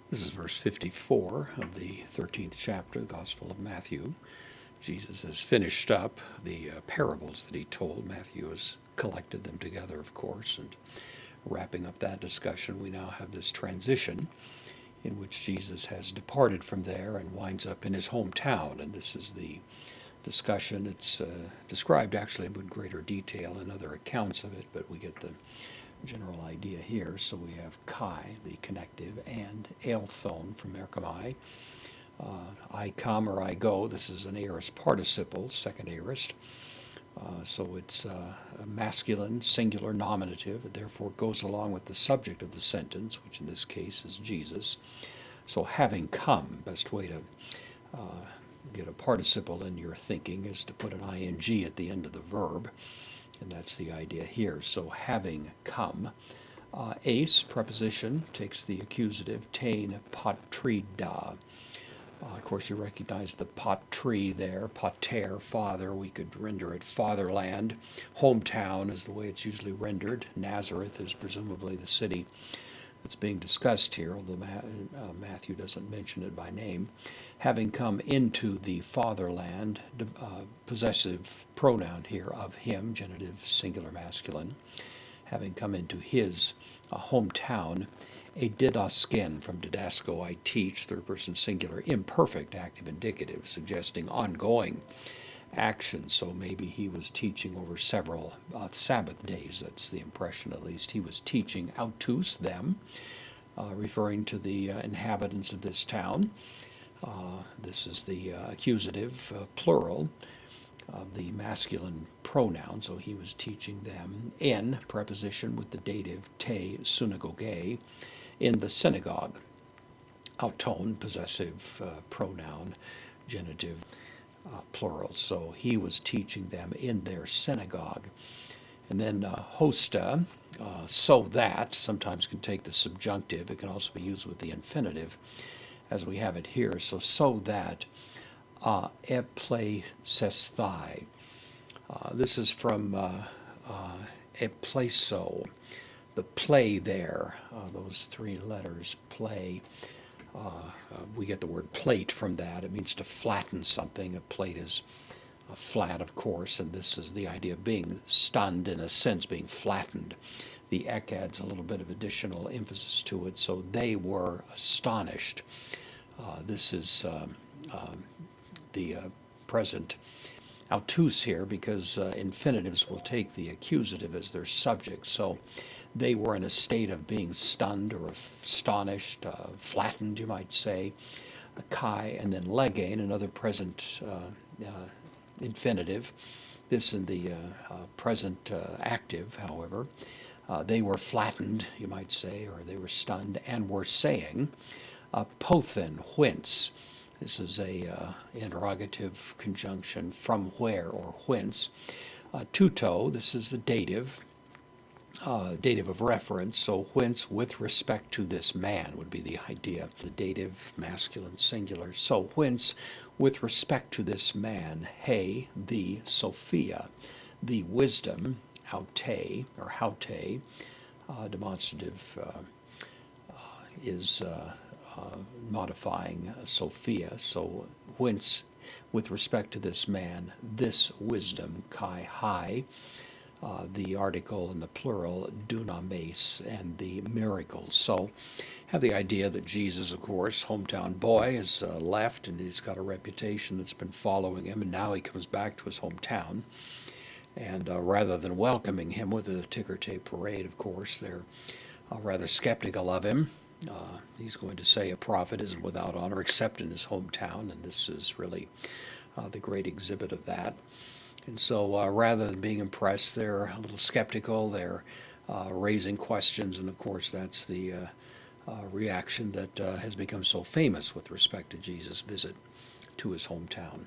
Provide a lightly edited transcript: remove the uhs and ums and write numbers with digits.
This is verse 54 of the 13th chapter of the Gospel of Matthew. Jesus has finished up the parables that he told. Matthew has collected them together, of course, and wrapping up that discussion, we now have this transition in which Jesus has departed from there and winds up in his hometown. And this is the discussion. It's described actually in greater detail in other accounts of it, but we get the general idea here. So we have Kai, the connective, and Elthon from Erchomai. I come or I go, this is an aorist participle, second aorist. So it's a masculine, singular nominative. It therefore goes along with the subject of the sentence, which in this case is Jesus. So having come, best way to get a participle in your thinking is to put an ing at the end of the verb. And that's the idea here. So having come. Ace, preposition, takes the accusative, tain patrida. Of course, you recognize the patri there, pater, father. We could render it fatherland. Hometown is the way it's usually rendered. Nazareth is presumably the city that's being discussed here, although Matthew doesn't mention it by name. Having come into the fatherland, possessive pronoun here of him, genitive singular masculine. Having come into his hometown, a didasken from didasko, I teach, third person singular, imperfect active indicative, suggesting ongoing action. So maybe he was teaching over several Sabbath days. That's the impression, at least. He was teaching autus, them, referring to the inhabitants of this town. This is the accusative, plural, of the masculine pronoun, so he was teaching them in preposition with the dative te synagoge, in the synagogue. Auton, possessive pronoun, genitive, plural. So he was teaching them in their synagogue. And then hosta, so that, sometimes can take the subjunctive. It can also be used with the infinitive, as we have it here. So that epleisesthai. This is from epleso, the play there, those three letters, play. We get the word plate from that. It means to flatten something. A plate is flat, of course, and this is the idea of being stunned, in a sense, being flattened. The ek adds a little bit of additional emphasis to it, so they were astonished. This is the present autus here, because infinitives will take the accusative as their subject. So they were in a state of being stunned or astonished, flattened, you might say. Kai, and then legein, another present infinitive. This in the present active, however. They were flattened, you might say, or they were stunned, and were saying, pothen, whence. This is a interrogative conjunction, from where or whence. Tuto, this is the dative of reference, so whence with respect to this man would be the idea. The dative, masculine, singular. So whence with respect to this man, he, the Sophia, the wisdom, haute, or haute, demonstrative is modifying Sophia. So whence with respect to this man, this wisdom, kai hai, the article in the plural, dunamis, and the miracles. So have the idea that Jesus, of course, hometown boy, has left, and he's got a reputation that's been following him, and now he comes back to his hometown. And rather than welcoming him with a ticker-tape parade, of course, they're rather skeptical of him. He's going to say a prophet isn't without honor except in his hometown, and this is really the great exhibit of that. And so rather than being impressed, they're a little skeptical. They're raising questions, and of course that's the reaction that has become so famous with respect to Jesus' visit to his hometown.